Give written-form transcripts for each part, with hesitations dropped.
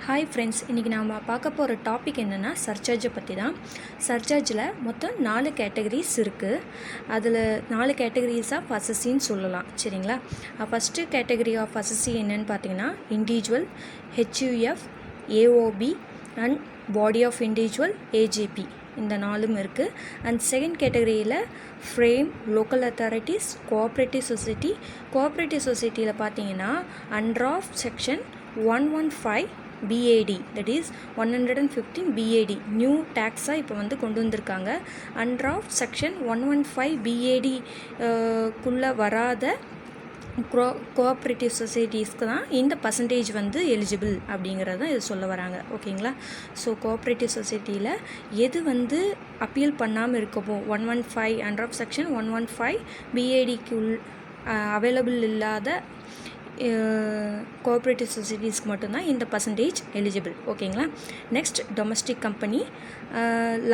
Hi friends, இன்றைக்கி நாம் பார்க்க போகிற டாபிக் என்னென்னா சர்சார்ஜை பற்றி தான். சர்சார்ஜில் மொத்தம் 4 கேட்டகரிஸ் இருக்குது. அதில் 4 கேட்டகரிஸ் ஆஃப் அசஸின்னு சொல்லலாம். சரிங்களா? ஃபஸ்ட்டு கேட்டகரி ஆஃப் அசஸி என்னென்னு பார்த்தீங்கன்னா individual, HUF, AOP and body of individual, AJP, இந்த 4ம் இருக்குது. அண்ட் செகண்ட் கேட்டகரியில் firm, local authorities, cooperative society. Cooperative சொசைட்டியில் பார்த்தீங்கன்னா under of section 115 BAD, that is 115 BAD new டேக்ஸாக இப்போ கொண்டு வந்திருக்காங்க. அண்டர் ஆஃப் செக்ஷன் 115 BAD குள்ளே வராத கோஆப்ரேட்டிவ் சொசைட்டிஸ்க்கு தான் இந்த பர்சன்டேஜ் எலிஜிபிள் அப்படிங்கிறத இது சொல்ல வராங்க. ஓகேங்களா? ஸோ கோஆப்ரேட்டிவ் சொசைட்டியில் எது அப்பீல் பண்ணாமல் இருக்கப்போ 115 அண்டர் ஆஃப் செக்ஷன் 115 BADக்கு அவைலபிள் இல்லாத கோஆப்ரேட்டிவ் சொசைட்டிஸ்க்கு மட்டும்தான் இந்த பர்சன்டேஜ் எலிஜிபிள். ஓகேங்களா? Next domestic company.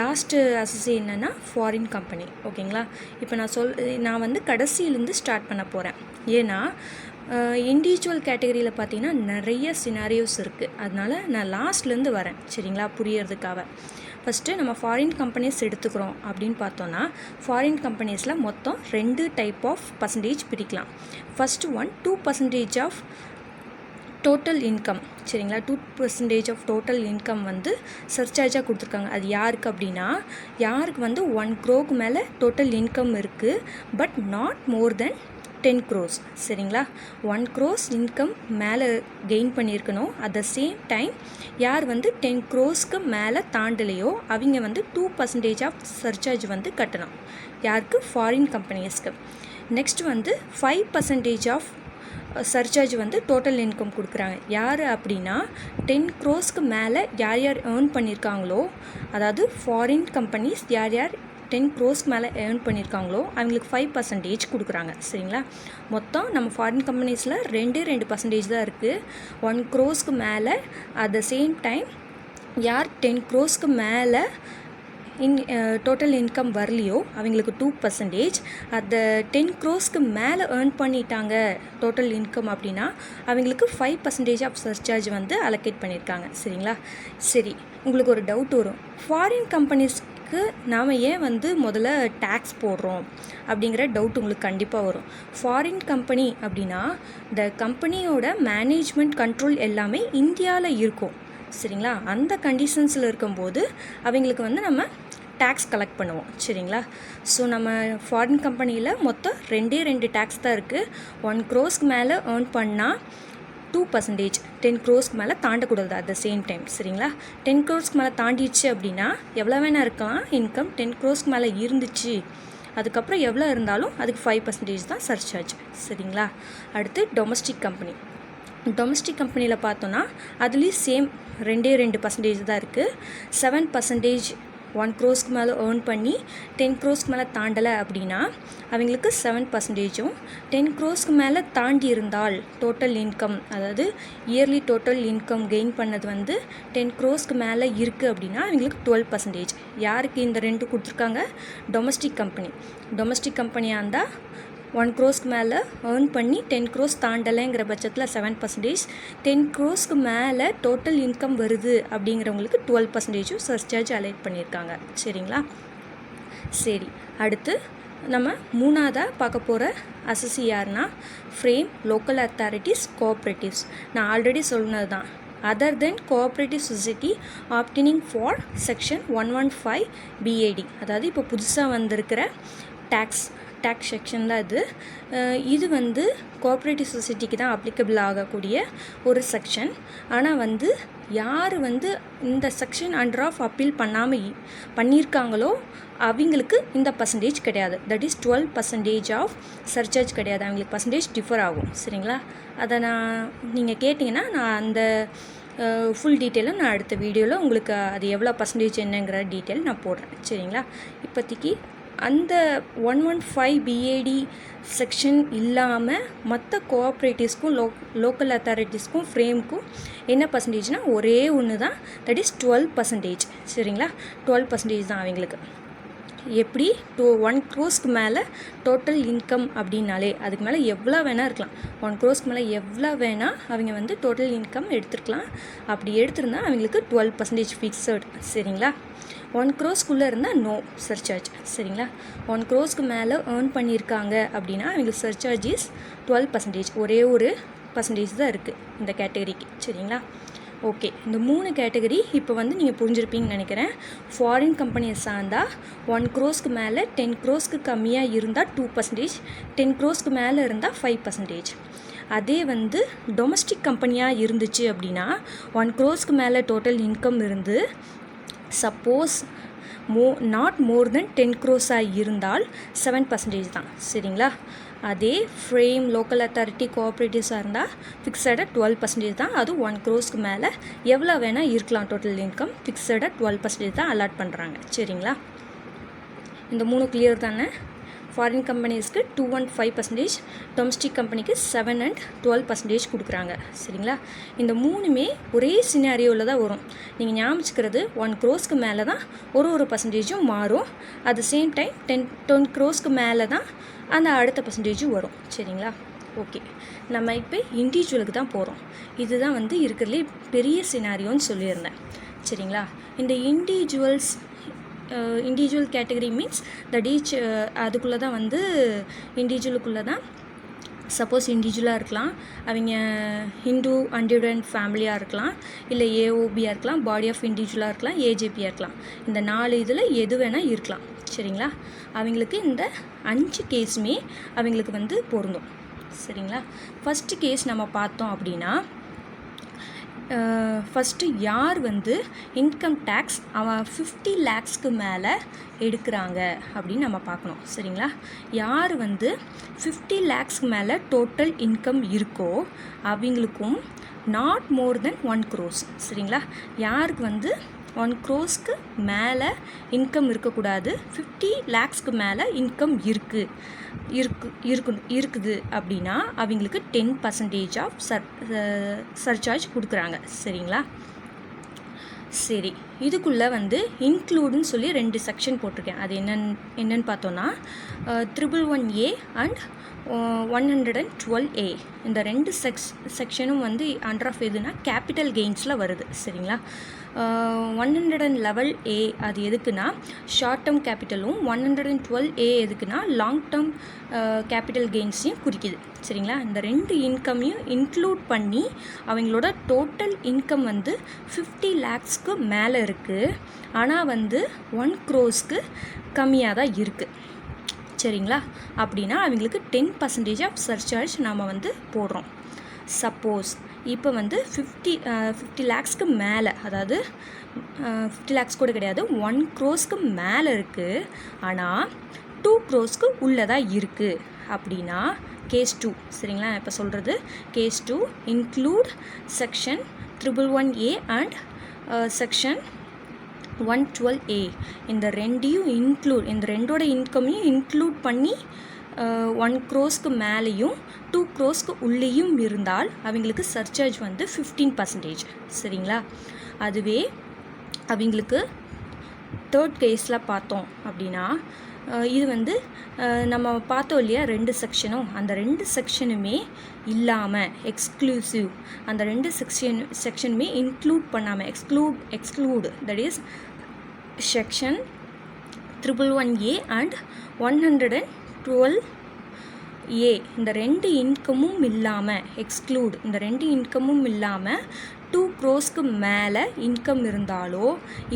லாஸ்ட்டு அசஸி என்னென்னா ஃபாரின் கம்பெனி. ஓகேங்களா? இப்போ நான் கடைசியிலேருந்து ஸ்டார்ட் பண்ண போகிறேன். ஏன்னா இண்டிவிஜுவல் கேட்டகரியில் பார்த்தீங்கன்னா நிறைய சினாரியோஸ் இருக்குது. அதனால் நான் லாஸ்ட்லேருந்து வரேன். சரிங்களா? புரியறதுக்காக ஃபஸ்ட்டு நம்ம ஃபாரின் கம்பெனிஸ் எடுத்துக்கிறோம் அப்படின்னு பார்த்தோன்னா ஃபாரின் கம்பெனிஸில் மொத்தம் 2 டைப் ஆஃப் பர்சன்டேஜ் பிரிக்கலாம். First one 2% of total income. சரிங்களா? 2% ஆஃப் டோட்டல் இன்கம் சர்சார்ஜாக கொடுத்துருக்காங்க. அது யாருக்கு அப்படின்னா யாருக்கு 1 crore மேலே டோட்டல் இன்கம் இருக்குது, but not more then 10 crores. சரிங்களா? 1 crores இன்கம் மேலே கெயின் பண்ணியிருக்கணும். அட் த சேம் டைம் யார் 10 crores மேலே தாண்டலையோ அவங்க 2% ஆஃப் சர்சார்ஜ் கட்டணும். யாருக்கு? ஃபாரின் கம்பெனிஸ்க்கு. Next 5% of surcharge total income கொடுக்குறாங்க. யார் அப்படின்னா 10 crores மேலே யார் யார் ஏர்ன் பண்ணியிருக்காங்களோ, அதாவது ஃபாரின் கம்பெனிஸ் யார் யார் 10 crores மேலே ஏர்ன் பண்ணியிருக்காங்களோ அவங்களுக்கு 5% கொடுக்குறாங்க. சரிங்களா? மொத்தம் நம்ம ஃபாரின் கம்பெனிஸில் 2% தான் இருக்குது. 1 crores மேலே அட் த சேம் டைம் யார் 10 crores மேலே டோட்டல் இன்கம் வரலையோ அவங்களுக்கு 2%. அந்த 10 crores மேலே ஏர்ன் பண்ணிட்டாங்க டோட்டல் இன்கம் அப்படின்னா அவங்களுக்கு 5% ஆஃப் சர்சார்ஜ் அலோகேட் பண்ணியிருக்காங்க. சரிங்களா? சரி, உங்களுக்கு ஒரு டவுட் வரும், ஃபாரின் கம்பெனிஸ்க்கு நாம் ஏன் முதல்ல டேக்ஸ் போடுறோம் அப்படிங்கிற டவுட் உங்களுக்கு கண்டிப்பாக வரும். ஃபாரின் கம்பெனி அப்படின்னா இந்த கம்பெனியோட மேனேஜ்மெண்ட் கண்ட்ரோல் எல்லாமே இந்தியாவில் இருக்கும். சரிங்களா? அந்த கண்டிஷன்ஸில் இருக்கும்போது அவங்களுக்கு நம்ம டேக்ஸ் கலெக்ட் பண்ணுவோம். சரிங்களா? ஸோ நம்ம ஃபாரின் கம்பெனியில் மொத்தம் 2 டேக்ஸ் தான் இருக்குது. 1 crores மேலே ஏர்ன் பண்ணால் 2%, 10 crores மேலே தாண்டக்கூடாது அட் த சேம் டைம். சரிங்களா? 10 crores மேலே தாண்டிடுச்சு அப்படின்னா எவ்வளோ வேணா இருக்கலாம் இன்கம். 10 crores மேலே இருந்துச்சு அதுக்கப்புறம் எவ்வளோ இருந்தாலும் அதுக்கு 5% தான் சர்சார்ஜ். சரிங்களா? அடுத்து டொமஸ்டிக் கம்பெனி. டொமஸ்டிக் கம்பெனியில் பார்த்தோன்னா அதுலேயும் சேம் 2% தான் இருக்குது. 7% 1 crores மேலே ஏர்ன் பண்ணி 10 crores மேலே தாண்டலை அப்படின்னா அவங்களுக்கு 7%. 10 crores மேலே தாண்டி இருந்தால் டோட்டல் இன்கம், அதாவது இயர்லி டோட்டல் இன்கம் கெயின் பண்ணது 10 crores மேலே இருக்குது அப்படின்னா அவங்களுக்கு 12%. யாருக்கு இந்த 2 கொடுத்துருக்காங்க? Domestic company. டொமஸ்டிக் கம்பெனியாக இருந்தால் 1 crores மேலே ஏர்ன் பண்ணி 10 crores தாண்டலைங்கிற பட்சத்தில் 7%, 10 crores மேலே டோட்டல் இன்கம் வருது அப்படிங்கிறவங்களுக்கு 12% சர்சார்ஜ் அலைட் பண்ணியிருக்காங்க. சரிங்களா? சரி, அடுத்து நம்ம மூணாவதாக பார்க்க போகிற அசஸி யாருன்னா ஃப்ரேம், லோக்கல் அத்தாரிட்டிஸ், கோஆப்ரேட்டிவ்ஸ். நான் ஆல்ரெடி சொன்னது தான். Other then cooperative society opting for section 115 BAD, அதாவது இப்போ புதுசாக வந்திருக்கிற டேக்ஸ் செக்ஷன் தான் இது கோஆப்ரேட்டிவ் சொசைட்டிக்கு தான் அப்ளிகபிள் ஆகக்கூடிய ஒரு செக்ஷன். ஆனால் யார் இந்த செக்ஷன் அண்டர் ஆஃப் அப்பீல் பண்ணியிருக்காங்களோ அவங்களுக்கு இந்த பர்சன்டேஜ் கிடையாது. தட் இஸ் 12% ஆஃப் சர்சார்ஜ் கிடையாது. அவங்களுக்கு பர்சன்டேஜ் டிஃபர் ஆகும். சரிங்களா? அதை நீங்கள் கேட்டிங்கன்னா நான் அந்த ஃபுல் டீட்டெயிலும் நான் அடுத்த வீடியோவில் உங்களுக்கு அது எவ்வளோ பர்சன்டேஜ் என்னங்கிற டீட்டெயில் நான் போடுறேன். சரிங்களா? இப்போதைக்கு அந்த 115 BAD செக்ஷன் இல்லாமல் மற்ற கோஆப்ரேட்டிவ்ஸ்க்கும் லோக்கல் அத்தாரிட்டிஸ்க்கும் ஃப்ரேமுக்கும் என்ன பர்சன்டேஜ்னால் ஒரே ஒன்று தான். That is 12%. சரிங்களா? 12% தான் அவங்களுக்கு. எப்படி 1 crore மேலே டோட்டல் இன்கம் அப்படின்னாலே அதுக்கு மேலே எவ்வளோ வேணால் இருக்கலாம். 1 crore மேலே எவ்வளோ வேணால் அவங்க வந்து டோட்டல் இன்கம் எடுத்துருக்கலாம். அப்படி எடுத்திருந்தா அவங்களுக்கு 12% ஃபிக்ஸட். சரிங்களா? 1 crore இருந்தால் நோ சர்சார்ஜ். சரிங்களா? 1 crore மேலே ஏர்ன் பண்ணியிருக்காங்க அப்படின்னா அவங்களுக்கு சர்சார்ஜ் இஸ் 12%. ஒரே ஒரு பர்சன்டேஜ் தான் இருக்குது இந்த கேட்டகரிக்கு. சரிங்களா? ஓகே, இந்த 3 கேட்டகரி இப்போ வந்து நீங்கள் புரிஞ்சிருப்பீங்கன்னு நினைக்கிறேன். ஃபாரின் கம்பெனியை சார்ந்தால் 1 crore மேலே 10 crore கம்மியாக இருந்தால் 2%, 10 crore மேலே இருந்தால் 5%. அதே வந்து டொமஸ்டிக் கம்பெனியாக இருந்துச்சு அப்படின்னா 1 crore மேலே டோட்டல் இன்கம் இருந்து suppose not more then 10 crore இருந்தால் 7% தான். சரிங்களா? அதே ஃப்ரேம் லோக்கல் அத்தாரிட்டி கோஆப்ரேட்டிவ்ஸாக இருந்தால் ஃபிக்ஸடாக 12% தான். அது 1 crore மேலே எவ்வளோ வேணால் இருக்கலாம் டோட்டல் இன்கம். ஃபிக்ஸடாக 12% தான் அலாட் பண்ணுறாங்க. சரிங்களா? இந்த 3 கிளியர் தானே? ஃபாரின் கம்பெனிஸ்க்கு 2 and 5%, டொமஸ்டிக் கம்பெனிக்கு 7 and 12% கொடுக்குறாங்க. சரிங்களா? இந்த 3மே ஒரே சினாரியோவில் தான் வரும். நீங்கள் ஞாபகிச்சுக்கிறது 1 crore மேலே தான் ஒரு பர்சன்டேஜும் மாறும். At the same time 10 crore மேலே தான் அந்த அடுத்த பர்சன்டேஜும் வரும். சரிங்களா? ஓகே, நம்ம இப்போ இண்டிவிஜுவலுக்கு தான் போகிறோம். இதுதான் வந்து இருக்கிறதுலே பெரிய சினாரியோன்னு சொல்லியிருந்தேன். சரிங்களா? இந்த individual category means that each அதுக்குள்ளே தான் வந்து இண்டிவிஜுவலுக்குள்ளே தான் சப்போஸ் இண்டிவிஜுவலாக இருக்கலாம், அவங்க ஹிந்து அன்டிவிடென்ட் ஃபேமிலியாக இருக்கலாம், இல்லை ஏஓபியாக இருக்கலாம், பாடி ஆஃப் இண்டிவிஜுவலாக இருக்கலாம், ஏஜேபியாக இருக்கலாம். இந்த 4 இதில் எது வேணால் இருக்கலாம். சரிங்களா? அவங்களுக்கு இந்த 5 கேஸுமே அவங்களுக்கு வந்து பொருந்தும். சரிங்களா? ஃபஸ்ட்டு கேஸ் நம்ம பார்த்தோம் அப்படின்னா ஃபஸ்ட்டு யார் வந்து இன்கம் டேக்ஸ் அவன் 50 lakhsக்கு மேலே எடுக்கிறாங்க அப்படின்னு நம்ம பார்க்கணும். சரிங்களா? யார் வந்து 50 lakhsக்கு மேலே டோட்டல் இன்கம் இருக்கோ அவங்களுக்கும் நாட் மோர் தென் 1 crore. சரிங்களா? யாருக்கு வந்து 1 crore மேலே இன்கம் இருக்கக்கூடாது, 50 lakhsக்கு மேலே இன்கம் இருக்குது அப்படின்னா அவங்களுக்கு 10% ஆஃப் சர்சார்ஜ் கொடுக்குறாங்க. சரிங்களா? சரி, இதுக்குள்ளே வந்து இன்க்ளூடுன்னு சொல்லி 2 செக்ஷன் போட்டிருக்கேன். அது என்னன்னு பார்த்தோன்னா 111A அண்ட் 112A. இந்த 2 செக்ஷனும் வந்து அண்டர் ஆஃப் எதுனா கேபிட்டல் கெயின்ஸில் வருது. சரிங்களா? 111A அது எதுக்குன்னா ஷார்ட் டேர்ம் கேபிட்டலும், 112A எதுக்குன்னா லாங் டேர்ம் கேபிட்டல் கெயின்ஸையும் குறிக்குது. சரிங்களா? இந்த 2 இன்கமையும் இன்க்ளூட் பண்ணி அவங்களோட டோட்டல் இன்கம் வந்து 50 lakhsக்கு மேலே இருக்குது. ஆனால் வந்து 1 crore கம்மியாக தான் இருக்குது. சரிங்களா? அப்படின்னா அவங்களுக்கு 10% ஆஃப் சர்சார்ஜ் நாம் வந்து போடுறோம். சப்போஸ் இப்போ வந்து 50 lakhsக்கு மேலே, அதாவது 50 lakhs கூட கிடையாது, 1 crore மேலே இருக்குது, ஆனால் 2 crore உள்ளதாக இருக்குது அப்படின்னா கேஸ் 2. சரிங்களா? இப்போ சொல்கிறது case 2 include section 111A and section 112A. இந்த 2யும் இன்க்ளூட், இந்த 2ஓட இன்கமையும் இன்க்ளூட் பண்ணி 1 crore மேலேயும் 2 crore உள்ளேயும் இருந்தால் அவங்களுக்கு சர்சார்ஜ் வந்து 15%. சரிங்களா? அதுவே அவங்களுக்கு தேர்ட் கேஸில் பார்த்தோம் அப்படின்னா இது வந்து நம்ம பார்த்தோம் இல்லையா 2 செக்ஷனும், அந்த 2 செக்ஷனுமே இல்லாமல் எக்ஸ்க்ளூசிவ், அந்த 2 செக்ஷனுமே இன்க்ளூட் பண்ணாமல் exclude that is section 111A and 112A. இந்த 2 இன்கமும் இல்லாமல் எக்ஸ்க்ளூட், இந்த 2 இன்கமும் இல்லாமல் 2 crore மேலே இன்கம் இருந்தாலோ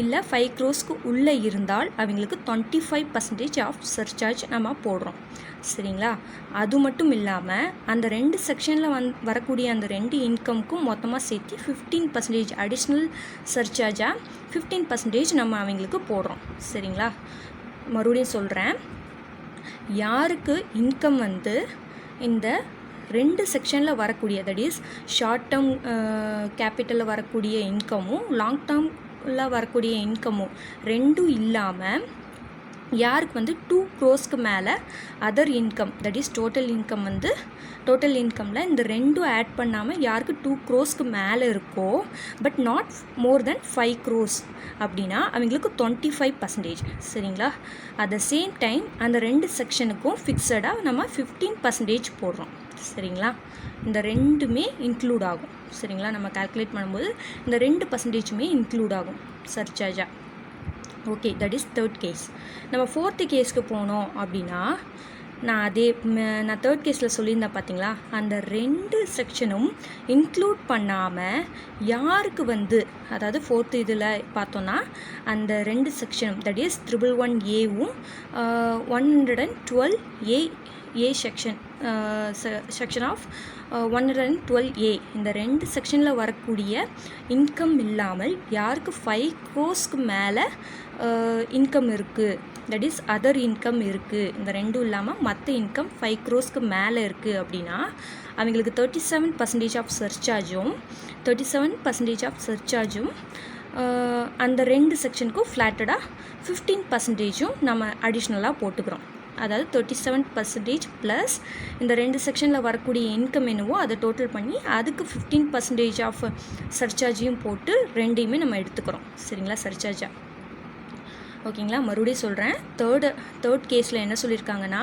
இல்லை 5 crore உள்ளே இருந்தால் அவங்களுக்கு 25% ஆஃப் சர்சார்ஜ் நம்ம போடுறோம். சரிங்களா? அது மட்டும் இல்லாமல் அந்த 2 செக்ஷனில் வரக்கூடிய அந்த 2 இன்கமுக்கும் மொத்தமாக சேர்த்து 15% அடிஷ்னல் சர்சார்ஜாக 15% நம்ம அவங்களுக்கு போடுறோம். சரிங்களா? மறுபடியும் சொல்கிறேன், யாருக்கு இன்கம் வந்து இந்த 2 செக்ஷனில் வரக்கூடிய தட் இஸ் ஷார்ட் டேர்ம் கேபிட்டலில் வரக்கூடிய இன்கமும் லாங் டேர்மில் வரக்கூடிய இன்கமும் 2ம் இல்லாமல் யாருக்கு வந்து 2 crores மேலே other income, that is total income வந்து டோட்டல் இன்கமில் இந்த ரெண்டும் ஆட் பண்ணாமல் யாருக்கு 2 crores மேலே இருக்கோ but not more then 5 crores அப்படின்னா அவங்களுக்கு 25%. சரிங்களா? அட் த சேம் டைம் அந்த ரெண்டு செக்ஷனுக்கும் ஃபிக்ஸடாக நம்ம 15% போடுறோம். சரிங்களா? இந்த ரெண்டுமே இன்க்ளூட் ஆகும். சரிங்களா? நம்ம கால்குலேட் பண்ணும்போது இந்த 2%மே இன்க்ளூட் ஆகும் சர்சார்ஜாக. Okay, that is third case. நம்ம ஃபோர்த்து கேஸ்க்கு போனோம் அப்படின்னா நான் தேர்ட் கேஸில் சொல்லியிருந்தேன் பார்த்தீங்களா, அந்த ரெண்டு செக்ஷனும் இன்க்ளூட் பண்ணாமல் யாருக்கு வந்து, அதாவது ஃபோர்த்து இதில் பார்த்தோன்னா அந்த ரெண்டு செக்ஷனும் தட் இஸ் 111Aவும் 112A செக்ஷன் ஆஃப் 112A இந்த ரெண்டு செக்ஷனில் வரக்கூடிய இன்கம் இல்லாமல் யாருக்கு 5 crores மேலே இன்கம் இருக்குது, தட் இஸ் அதர் இன்கம் இருக்குது, இந்த ரெண்டும் இல்லாமல் மற்ற இன்கம் 5 crores மேலே இருக்குது அப்படின்னா அவங்களுக்கு 37% ஆஃப் சர்சார்ஜும் 37% ஆஃப் சர்சார்ஜும் அந்த ரெண்டு செக்ஷனுக்கும் ஃப்ளாட்டடாக 15%ம் நம்ம அடிஷ்னலாக போட்டுக்கிறோம். அதாவது 37% ப்ளஸ் இந்த ரெண்டு செக்ஷனில் வரக்கூடிய இன்கம் என்னவோ அதை டோட்டல் பண்ணி அதுக்கு 15% ஆஃப் சர்சார்ஜையும் போட்டு ரெண்டையுமே நம்ம எடுத்துக்கிறோம். சரிங்களா? சர்சார்ஜாக. ஓகேங்களா? மறுபடியும் சொல்கிறேன். தேர்ட் கேஸில் என்ன சொல்லியிருக்காங்கன்னா,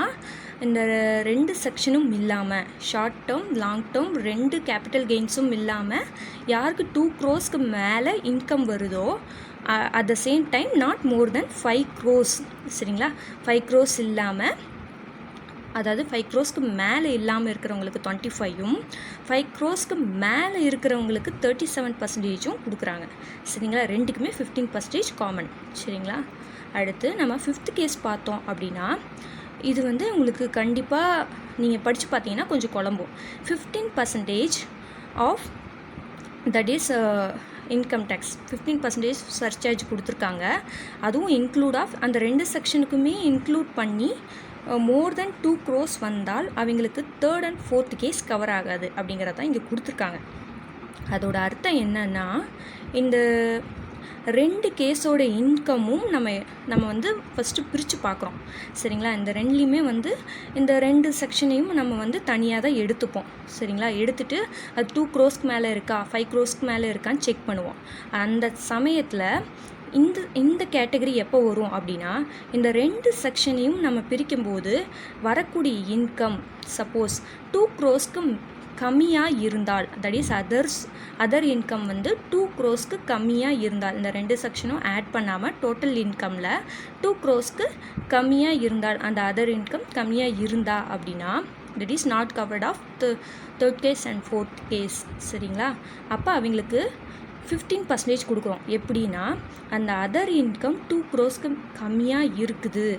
இந்த ரெண்டு செக்ஷனும் இல்லாமல் ஷார்ட் டேர்ம் லாங் டேர்ம் ரெண்டு கேபிட்டல் கெயின்ஸும் இல்லாமல் யாருக்கு 2 crores மேலே இன்கம் வருதோ at the same time not more then 5 crores. சரிங்களா? 5 crores இல்லாமல், அதாவது 5 crores மேலே இல்லாமல் இருக்கிறவங்களுக்கு 25ம் 5 crores மேலே இருக்கிறவங்களுக்கு 37%ம் கொடுக்குறாங்க. சரிங்களா? ரெண்டுக்குமே 15% காமன். சரிங்களா? அடுத்து நம்ம ஃபிஃப்த் கேஸ் பார்த்தோம் அப்படின்னா இது வந்து உங்களுக்கு கண்டிப்பாக நீங்கள் படித்து பார்த்தீங்கன்னா கொஞ்சம் குழம்பும். 15% of that is income tax 15% surcharge கொடுத்துருக்காங்க. அதுவும் இன்க்ளூட் ஆஃப் அந்த ரெண்டு செக்ஷனுக்குமே இன்க்ளூட் பண்ணி மோர் தென் 2 crores வந்தால் அவங்களுக்கு third and fourth case cover ஆகாது அப்படிங்கிறதான் இங்கே கொடுத்துருக்காங்க. அதோட அர்த்தம் என்னன்னா, இந்த ரெண்டு கேஸோட இன்கமும் நம்ம வந்து ஃபஸ்ட்டு பிரித்து பார்க்குறோம். சரிங்களா? இந்த ரெண்டுலேயுமே வந்து இந்த ரெண்டு செக்ஷனையும் நம்ம வந்து தனியாக தான் எடுத்துப்போம். சரிங்களா? எடுத்துகிட்டு அது 2 crores மேலே இருக்கா 5 crores மேலே இருக்கான்னு செக் பண்ணுவோம். அந்த சமயத்தில் இந்த கேட்டகரி எப்போ வரும் அப்படின்னா, இந்த ரெண்டு செக்ஷனையும் நம்ம பிரிக்கும்போது வரக்கூடிய இன்கம் சப்போஸ் 2 crores கம்மியாக இருந்தால், தட் இஸ் அதர் இன்கம் வந்து 2 crores கம்மியாக இருந்தால், இந்த ரெண்டு செக்ஷனும் ஆட் பண்ணாமல் டோட்டல் இன்கமில் 2 crores கம்மியாக இருந்தால், அந்த அதர் இன்கம் கம்மியாக இருந்தா அப்படின்னா that is not covered of third case and fourth case. சரிங்களா? அப்போ அவங்களுக்கு 15% கொடுக்குறோம். எப்படின்னா, அந்த அதர் இன்கம் 2 crores கம்மியாக இருக்குது,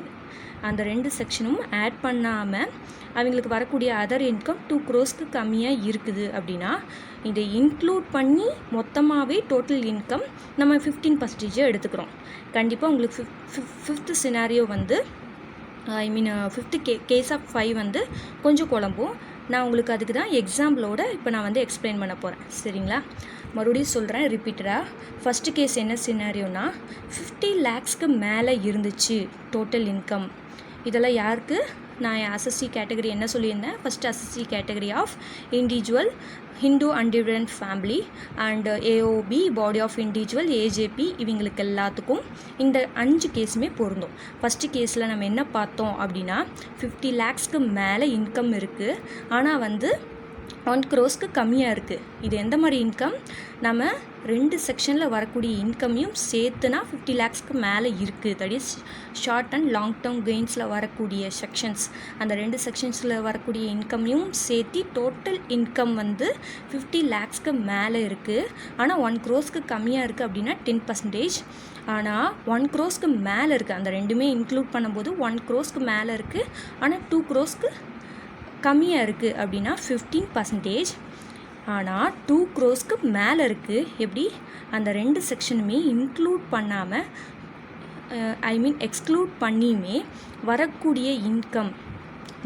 அந்த ரெண்டு செக்ஷனும் ஆட் பண்ணாமல் அவங்களுக்கு வரக்கூடிய அதர் இன்கம் 2 crores கம்மியாக இருக்குது அப்படின்னா இதை இன்க்ளூட் பண்ணி மொத்தமாகவே டோட்டல் இன்கம் நம்ம 15% எடுத்துக்கிறோம். கண்டிப்பாக உங்களுக்கு ஃபிஃப்த்து சினாரியோ வந்து ஃபிஃப்த்து கேஸ் ஆஃப் 5 வந்து கொஞ்சம் குழம்பும். நான் உங்களுக்கு அதுக்கு தான் எக்ஸாம்பிளோட இப்போ நான் வந்து எக்ஸ்பிளைன் பண்ண போகிறேன். சரிங்களா? மறுபடியும் சொல்கிறேன் ரிப்பீட்டடாக. ஃபஸ்ட்டு கேஸ் என்ன சினாரியோனா, 50 lakhs மேலே இருந்துச்சு டோட்டல் இன்கம். இதெல்லாம் யாருக்கு? நான் எஸ்எஸ்சி கேட்டகரி என்ன சொல்லியிருந்தேன், first SSC category of individual Hindu undivided family and AOP body of individual AJP இவங்களுக்கு எல்லாத்துக்கும் இந்த 5 கேஸுமே பொருந்தும். ஃபஸ்ட்டு கேஸில் நம்ம என்ன பார்த்தோம் அப்படின்னா, 50 lakhs மேலே இன்கம் இருக்குது, ஆனால் வந்து 1 crores கம்மியாக இருக்குது. இது எந்த மாதிரி இன்கம்? நம்ம ரெண்டு செக்ஷனில் வரக்கூடிய இன்கமையும் சேர்த்துனா 50 lakhs மேலே இருக்குது. That is short and long term கெயின்ஸில் வரக்கூடிய செக்ஷன்ஸ், அந்த ரெண்டு செக்ஷன்ஸில் வரக்கூடிய இன்கமையும் சேர்த்து டோட்டல் இன்கம் வந்து 50 lakhs மேலே இருக்குது. ஆனால் 1 crores கம்மியாக இருக்குது அப்படின்னா 10%. ஆனால் 1 crores மேலே இருக்குது, அந்த ரெண்டுமே இன்க்ளூட் பண்ணும்போது 1 crores மேலே இருக்குது, ஆனால் 2 crores கம்மியாக இருக்குது அப்படின்னா 15%. ஆனால் 2 crores மேலே இருக்குது. எப்படி? அந்த ரெண்டு செக்ஷனுமே இன்க்ளூட் பண்ணாமல் எக்ஸ்க்ளூட் பண்ணியுமே வரக்கூடிய இன்கம்,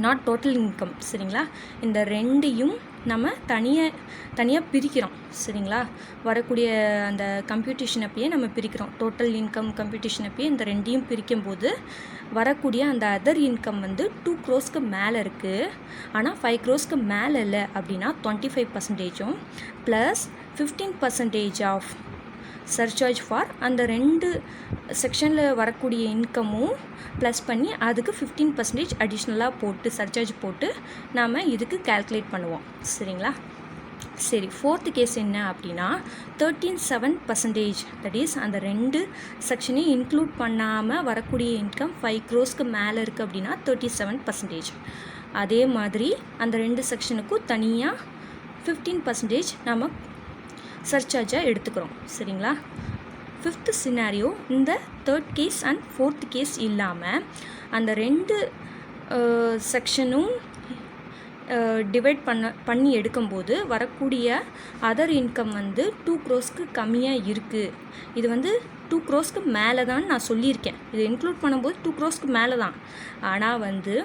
நாட் டோட்டல் இன்கம். சரிங்களா? இந்த ரெண்டையும் நம்ம தனியாக பிரிக்கிறோம் சரிங்களா. வரக்கூடிய அந்த கம்ப்யூட்டேஷன் அப்பயே நம்ம பிரிக்கிறோம். டோட்டல் இன்கம் கம்ப்யூட்டேஷன் அப்பயே இந்த ரெண்டையும் பிரிக்கும்போது வரக்கூடிய அந்த அதர் இன்கம் வந்து 2 crores மேலே இருக்குது. ஆனால் 5 crores மேலே இல்லை அப்படின்னா 25% ப்ளஸ் 15% ஆஃப் சர்சார்ஜ் ஃபார் அந்த 2 செக்ஷனில் வரக்கூடிய இன்கமும் ப்ளஸ் பண்ணி அதுக்கு 15% அடிஷ்னலாக போட்டு சர்சார்ஜ் போட்டு நாம் இதுக்கு கால்குலேட் பண்ணுவோம் சரிங்களா. சரி, 4th கேஸ் என்ன அப்படின்னா 13.7%, தட் இஸ் அந்த 2 செக்ஷனையும் இன்க்ளூட் பண்ணாமல் வரக்கூடிய இன்கம் 5 crores மேலே இருக்குது அப்படின்னா 37%. அதே மாதிரி அந்த 2 செக்ஷனுக்கும் தனியாக 15% நம்ம சர்சார்ஜாக எடுத்துக்கிறோம் சரிங்களா. 5th சினாரியோ இந்த 3rd case and 4th case இல்லாமல் அந்த 2 செக்ஷனும் டிவைட் பண்ணி எடுக்கும்போது வரக்கூடிய அதர் இன்கம் வந்து 2 crores கம்மியாக இருக்குது. இது வந்து 2 crores மேலே தான் நான் சொல்லியிருக்கேன். இது இன்க்ளூட் பண்ணும்போது 2 crores மேலே தான். ஆனால் வந்து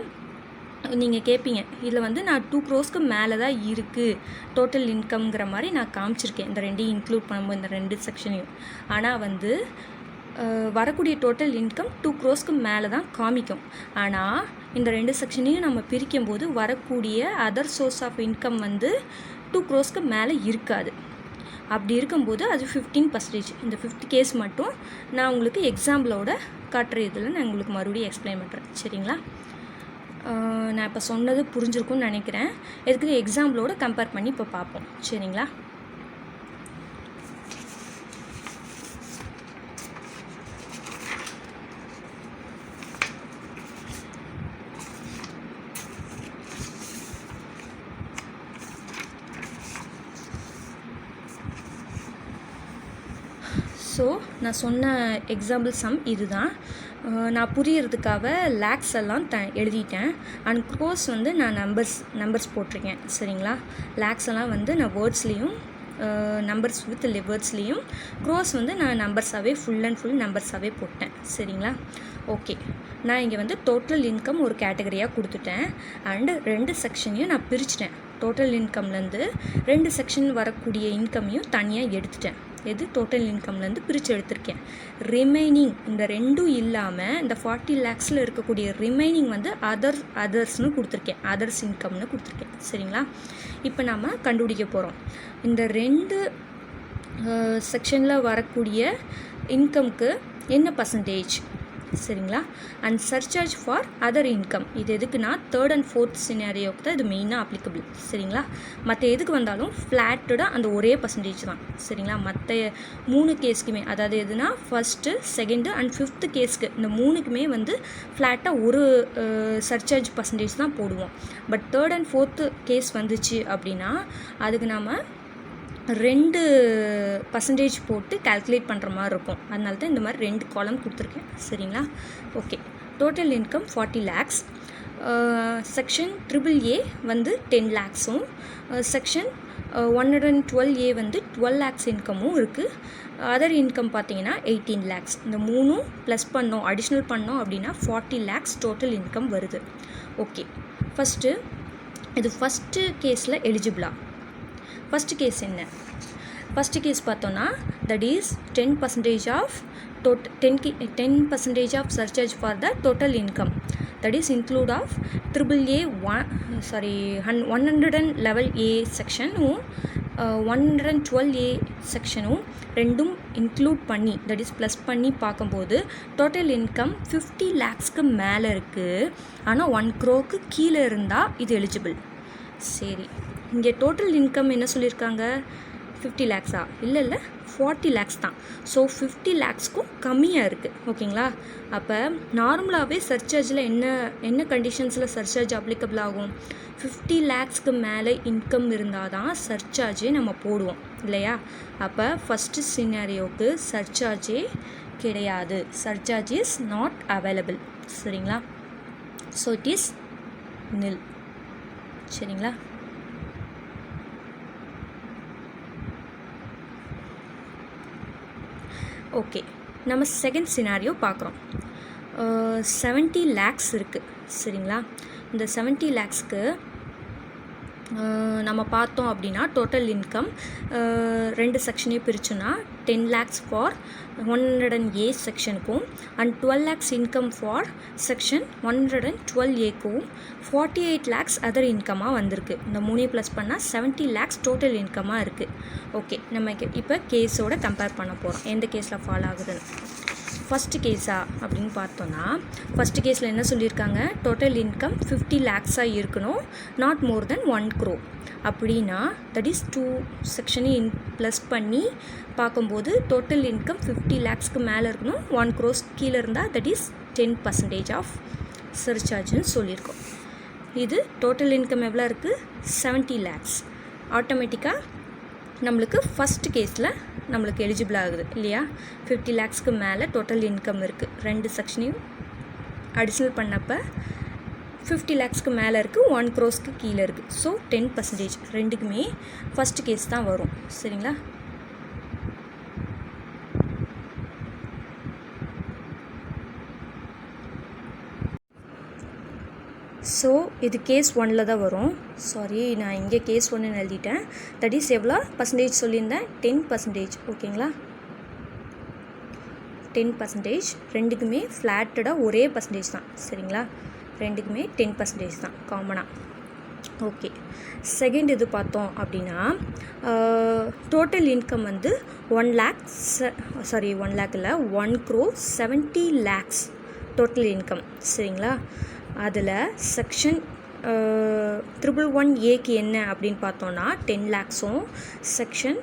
நீங்கள் கேட்பீங்க, இதில் வந்து நான் 2 crores மேலே தான் இருக்குது டோட்டல் இன்கம்ங்கிற மாதிரி நான் காமிச்சிருக்கேன் இந்த 2 இன்க்ளூட் பண்ணும்போது இந்த 2 செக்ஷனையும். ஆனால் வந்து வரக்கூடிய டோட்டல் இன்கம் 2 crores மேலே தான் காமிக்கும். ஆனால் இந்த 2 செக்ஷனையும் நம்ம பிரிக்கும்போது வரக்கூடிய அதர் சோர்ஸ் ஆஃப் இன்கம் வந்து 2 crores மேலே இருக்காது. அப்படி இருக்கும்போது அது 15%. இந்த 5th கேஸ் மட்டும் நான் உங்களுக்கு எக்ஸாம்பிளோட காட்டுற இதில் நான் உங்களுக்கு மறுபடியும் எக்ஸ்பிளைன் பண்ணுறேன் சரிங்களா. நான் இப்போ சொன்னது புரிஞ்சிருக்கும்னு நினைக்கிறேன். எதுக்கு எக்ஸாம்பிளோட கம்பேர் பண்ணி இப்போ பார்ப்போம் சரிங்களா. ஸோ நான் சொன்ன எக்ஸாம்பிள் சம் இதுதான். நான் புரியறதுக்காக லேக்ஸ் எல்லாம் எழுதிட்டேன். அண்ட் க்ரோஸ் வந்து நான் நம்பர்ஸ் போட்டிருக்கேன் சரிங்களா. லேக்ஸ் எல்லாம் வந்து நான் வேர்ட்ஸ்லேயும் நம்பர்ஸ் வித் வேர்ட்ஸ்லேயும், க்ரோஸ் வந்து நான் நம்பர்ஸாகவே ஃபுல் அண்ட் ஃபுல் நம்பர்ஸாகவே போட்டேன் சரிங்களா. ஓகே, நான் இங்கே வந்து டோட்டல் இன்கம் ஒரு கேட்டகரியாக கொடுத்துட்டேன். அண்டு 2 செக்ஷனையும் நான் பிரிச்சிட்டேன். டோட்டல் இன்கம்லேருந்து 2 செக்ஷன் வரக்கூடிய இன்கமையும் தனியாக எடுத்துட்டேன். எது டோட்டல் இன்கம்லேருந்து பிரித்து எடுத்திருக்கேன். ரிமைனிங் இந்த 2ம் இல்லாமல் இந்த 40 lakhs இருக்கக்கூடிய ரிமைனிங் வந்து அதர்ஸ்னு கொடுத்துருக்கேன், அதர்ஸ் இன்கம்னு கொடுத்துருக்கேன் சரிங்களா. இப்போ நாம் கண்டுபிடிக்க போகிறோம் இந்த 2 செக்ஷனில் வரக்கூடிய இன்கம்க்கு என்ன பர்சன்டேஜ் சரிங்களா. And surcharge for other income இது எதுக்குன்னா 3rd and 4th சினாரியோக்கு தான் இது மெயினாக அப்ளிகபிள் சரிங்களா. மற்ற எதுக்கு வந்தாலும் ஃப்ளாட்டடாக அந்த ஒரே பர்சன்டேஜ் தான் சரிங்களா. மற்ற 3 கேஸ்க்குமே, அதாவது எதுனா 1st, 2nd and 5th கேஸ்க்கு இந்த 3க்குமே வந்து ஃப்ளாட்டாக ஒரு சர்சார்ஜ் பர்சன்டேஜ் தான் போடுவோம். But 3rd and 4th case வந்துச்சு அப்படின்னா அதுக்கு நாம் 2% போட்டு கால்குலேட் பண்ணுற மாதிரி இருக்கும். அதனால தான் இந்த மாதிரி 2 காலம் கொடுத்துருக்கேன் சரிங்களா. Okay, total income 40 lakhs. Section AAA வந்து 10 lakhsம், செக்ஷன் 112A வந்து 12 lakhs இன்கமும் இருக்குது. அதர் இன்கம் பார்த்தீங்கன்னா 18 lakhs. இந்த 3ம் ப்ளஸ் பண்ணோம், அடிஷ்னல் பண்ணோம் அப்படின்னா 40 lakhs டோட்டல் இன்கம் வருது. ஓகே, ஃபஸ்ட்டு இது ஃபஸ்ட்டு கேஸில் எலிஜிபிளா? ஃபஸ்ட்டு கேஸ் என்ன? ஃபஸ்ட்டு கேஸ் பார்த்தோன்னா that is 10% of 10% of surcharge for the total income. That is include of AAA 111A செக்ஷனும் 112A செக்ஷனும் ரெண்டும் இன்க்ளூட் பண்ணி தட் இஸ் ப்ளஸ் பண்ணி பார்க்கும்போது டோட்டல் இன்கம் 50 lakhsக்கு மேலே இருக்குது. ஆனால் 1 crore கீழே இருந்தால் இது எலிஜிபிள். சரி, இங்கே டோட்டல் இன்கம் என்ன சொல்லியிருக்காங்க? 50 lakhsா? இல்லை 40 lakhs தான். ஸோ 50 lakhsக்கும் கம்மியாக இருக்குது ஓகேங்களா. அப்போ நார்மலாகவே சர்சார்ஜில் என்ன கண்டிஷன்ஸில் சர்சார்ஜ் அப்ளிகபிள் ஆகும்? 50 lakhsக்கு மேலே இன்கம் இருந்தால் தான் சர்சார்ஜே நம்ம போடுவோம் இல்லையா. அப்போ ஃபஸ்ட்டு சினாரியோவுக்கு சர்சார்ஜே கிடையாது, சர்சார்ஜ் இஸ் நாட் அவைலபிள் சரிங்களா. ஸோ இட் இஸ் நில் சரிங்களா. ஓகே, நம்ம செகண்ட் சினாரியோ பார்க்குறோம். 70 lakhs இருக்குது சரிங்களா. இந்த 70 lakhsக்கு நம்ம பார்த்தோம் அப்படின்னா டோட்டல் இன்கம் ரெண்டு செக்ஷனையும் பிரிச்சுன்னா 10 lakhs ஃபார் 100A செக்ஷனுக்கும் and 12 lakhs income for section 112Aக்கும் 48 lakhs அதர் இன்கமாக வந்திருக்கு. இந்த 3 ப்ளஸ் பண்ணால் 70 lakhs டோட்டல் இன்கமாக இருக்குது. ஓகே, நம்ம இப்போ கேஸோட கம்பேர் பண்ண போகிறோம் எந்த கேஸில் ஃபாலோ ஆகுதுன்னு. ஃபஸ்ட்டு கேஸா அப்படின்னு பார்த்தோன்னா ஃபஸ்ட்டு கேஸில் என்ன சொல்லியிருக்காங்க, டோட்டல் இன்கம் 50 lakhs இருக்கணும், நாட் மோர் தென் 1 crore. அப்படின்னா தட் இஸ் 2 செக்ஷனையும் ப்ளஸ் பண்ணி பார்க்கும்போது டோட்டல் இன்கம் 50 lakhsக்கு மேலே இருக்கணும், 1 crore கீழே இருந்தால் தட் இஸ் 10% ஆஃப் சர்சார்ஜ்னு சொல்லியிருக்கோம். இது டோட்டல் இன்கம் எவ்வளோ இருக்குது, 70 lakhs. ஆட்டோமேட்டிக்காக நம்மளுக்கு ஃபஸ்ட்டு கேஸில் நம்மளுக்கு எலிஜிபிள் ஆகுது இல்லையா. 50 lakhsக்கு மேலே டோட்டல் இன்கம் இருக்குது, ரெண்டு செக்ஷனையும் அடிஷ்னல் பண்ணப்போ 50 lakhsக்கு மேலே இருக்குது, 1 crore கீழே இருக்குது. ஸோ 10% ரெண்டுக்குமே ஃபஸ்ட்டு கேஸ் தான் வரும். சரிங்களா. ஸோ இது கேஸ் 1ல் தான் வரும். சாரி, நான் இங்கே கேஸ் 1ன்னு எழுதிட்டேன். தட் இஸ் எவ்வளோ பர்சன்டேஜ் சொல்லியிருந்தேன், 10%. ஓகேங்களா, 10%. ரெண்டுக்குமே ஃப்ளாட்டடாக ஒரே பர்சன்டேஜ் தான். சரிங்களா, ரெண்டுக்குமே 10% தான் காமனாக. ஓகே, செகண்ட் இது பார்த்தோம் அப்படின்னா டோட்டல் இன்கம் வந்து 1 lakh இல்லை 1 crore 70 lakhs டோட்டல் இன்கம். சரிங்களா, அதில் செக்ஷன் 111Aக்கு என்ன அப்படின்னு பார்த்தோன்னா 10 lakhsம், செக்ஷன்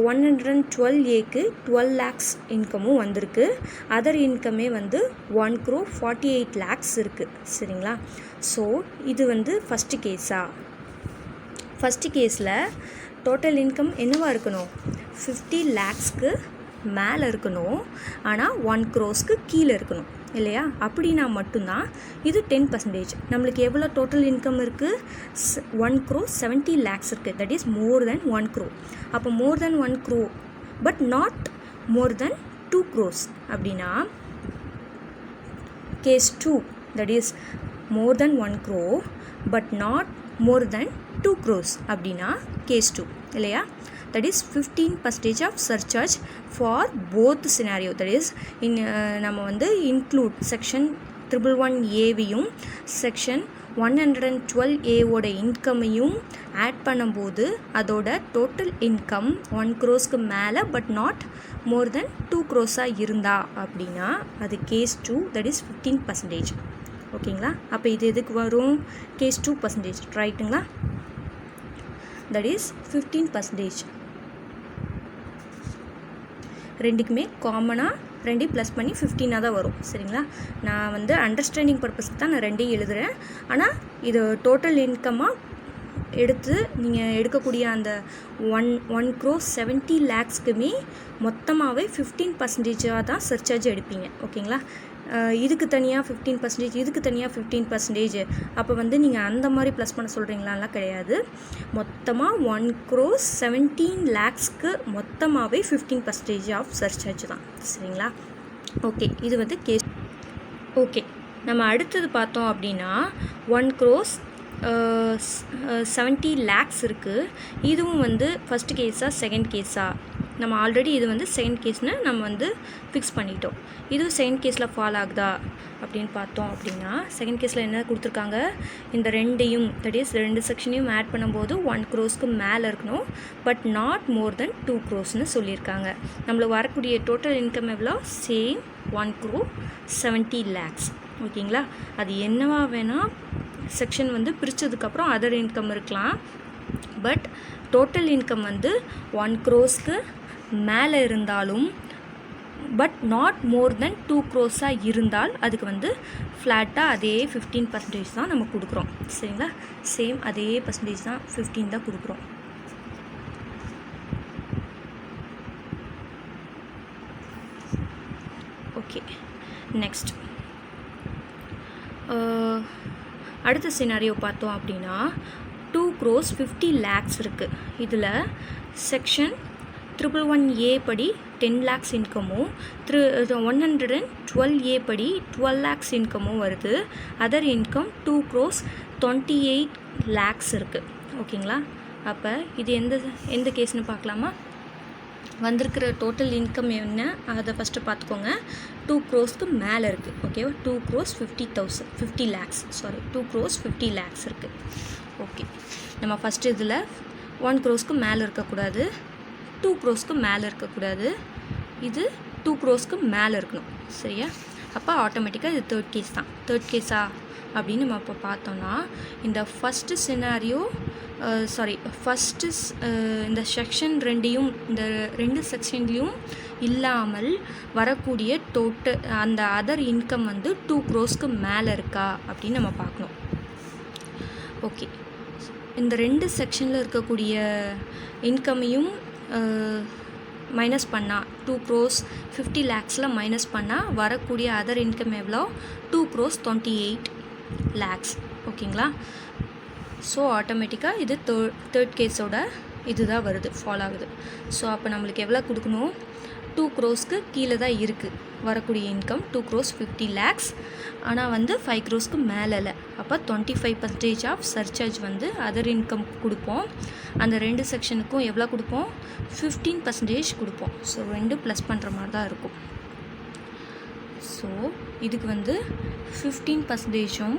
112Aக்கு 12 lakhs இன்கமும் வந்திருக்கு. அதர் இன்கமே வந்து 1 crore 48 lakhs இருக்குது. சரிங்களா. ஸோ இது வந்து ஃபஸ்ட்டு கேஸா. ஃபஸ்ட்டு கேஸில் டோட்டல் இன்கம் என்னவா இருக்கணும், 50 lakhsக்கு மேலே இருக்கணும், ஆனால் 1 crore கீழே இருக்கணும் இல்லையா. அப்படின்னா மட்டும்தான் இது 10%. நம்மளுக்கு எவ்வளோ டோட்டல் இன்கம் இருக்குது, 1 crore 70 lakhs இருக்குது. That is more than 1 crore. அப்போ more than 1 crore but not more than 2 crores அப்படின்னா case 2. That is more than 1 crore but not more than 2 crores அப்படின்னா கேஸ் 2 இல்லையா. that is 15% of surcharge for both scenario. that is நம்ம வந்து include section 111A section 112A ஓட இன்கமையும் add பண்ணும்போது அதோட total income 1 crore மேலே but not more than 2 crores இருந்தா அப்படின்னா அது கேஸ் 2. that is 15%. ஓகேங்களா. அப்போ இது எதுக்கு வரும், கேஸ் 2%. ரைட்டுங்களா. that is 15%. ரெண்டுக்குமே காமனாக ரெண்டையும் ப்ளஸ் பண்ணி 15 தான் வரும். சரிங்களா. நான் வந்து அண்டர்ஸ்டாண்டிங் பர்பஸ்க்கு தான் நான் ரெண்டையும் எழுதுகிறேன். ஆனால் இது டோட்டல் இன்கமாக எடுத்து நீங்கள் எடுக்கக்கூடிய அந்த 1 crore 70 lakhsக்குமே மொத்தமாகவே 15% தான் சர்சார்ஜ் எடுப்பீங்க. ஓகேங்களா. இதுக்கு தனியாக 15%, இதுக்கு தனியாக 15%. அப்போ வந்து நீங்கள் அந்த மாதிரி ப்ளஸ் பண்ண சொல்கிறீங்களாலாம் கிடையாது. மொத்தமாக 1 crore 17 lakhsக்கு மொத்தமாகவே 15% ஆஃப் சர்சார்ஜ் தான். சரிங்களா. ஓகே, இது வந்து கேஸ். ஓகே, நம்ம அடுத்தது பார்த்தோம் அப்படின்னா 1 crore 70 lakhs இருக்குது. இதுவும் வந்து ஃபஸ்ட்டு கேஸா செகண்ட் கேஸா, நம்ம ஆல்ரெடி இது வந்து செகண்ட் கேஸ்னு நம்ம வந்து ஃபிக்ஸ் பண்ணிட்டோம். இதுவும் செகண்ட் கேஸில் ஃபாலோ ஆகுதா அப்படின்னு பார்த்தோம் அப்படின்னா செகண்ட் கேஸில் என்ன கொடுத்துருக்காங்க, இந்த ரெண்டையும் தட் இஸ் ரெண்டு செக்ஷனையும் ஆட் பண்ணும்போது 1 crore மேலே இருக்கணும் but not more than 2 crores சொல்லியிருக்காங்க. நம்மளுக்கு வரக்கூடிய டோட்டல் இன்கம் எவ்வளோ, சேம் 1 crore 70 lakhs. ஓகேங்களா. அது என்னவா வேணால் செக்ஷன் வந்து பிரித்ததுக்கப்புறம் அதர் இன்கம் இருக்கலாம். பட் டோட்டல் இன்கம் வந்து 1 crore மேலே இருந்தாலும் but not more than 2 crores இருந்தால் அதுக்கு வந்து ஃப்ளாட்டாக அதே 15% தான் நம்ம கொடுக்குறோம். சரிங்களா. சேம் அதே பர்சன்டேஜ் தான் 15 தான் கொடுக்குறோம். ஓகே, நெக்ஸ்ட் அடுத்த சினாரியோ பார்த்தோம் அப்படின்னா 2 crore 50 lakhs இருக்குது. இதில் செக்ஷன் 111A படி 10 lakhs இன்கமும் 112A படி 12 lakhs இன்கமும் வருது. அதர் இன்கம் 2 crore 28 lakhs இருக்குது. ஓகேங்களா. அப்போ இது எந்த கேஸ்னு பார்க்கலாமா. வந்திருக்கிற டோட்டல் இன்கம் என்ன அதை ஃபஸ்ட்டு பார்த்துக்கோங்க. 2 crores மேலே இருக்குது. ஓகேவா. 2 crores 50 lakhs 2 crores 50 lakhs இருக்குது. ஓகே, நம்ம ஃபஸ்ட்டு இதில் 1 crores மேலே இருக்கக்கூடாது, 2 crores மேலே இருக்கக்கூடாது, இது 2 crores மேலே இருக்கணும். சரியா. அப்போ ஆட்டோமேட்டிக்காக இது தேர்ட் கேஸ் தான். தேர்ட் கேஸா அப்படின்னு நம்ம இப்போ பார்த்தோன்னா இந்த ஃபஸ்ட்டு சினாரியோ ஃபஸ்ட்டு இந்த செக்ஷன் ரெண்டையும் இந்த 2 செக்ஷன்லேயும் இல்லாமல் வரக்கூடிய அந்த அதர் இன்கம் வந்து 2 crores மேலே இருக்கா அப்படின்னு நம்ம பார்க்கணும். ஓகே, இந்த 2 செக்ஷனில் இருக்கக்கூடிய இன்கமையும் மைனஸ் பண்ணால் 2 crores 50 lakhsல மைனஸ் பண்ணால் வரக்கூடிய அதர் இன்கம் எவ்வளோ 2 crores 28 lakhs. ஓகேங்களா. ஸோ ஆட்டோமேட்டிக்காக இது தேர்ட் கேஸோட இதுதான் வருது, ஃபாலோ ஆகுது. ஸோ அப்போ நம்மளுக்கு எவ்வளோ கொடுக்கணும், 2 crores கீழே தான் இருக்குது வரக்கூடிய இன்கம் 2 crores 50 lakhs. ஆனால் வந்து 5 crores மேலே இல்லை. அப்போ 25% ஆஃப் சர்சார்ஜ் வந்து அதர் இன்கம் கொடுப்போம். அந்த 2 செக்ஷனுக்கும் எவ்வளோ கொடுப்போம், 15% கொடுப்போம். ஸோ 2 ப்ளஸ் பண்ணுற மாதிரி தான் இருக்கும். ஸோ இதுக்கு வந்து 15%,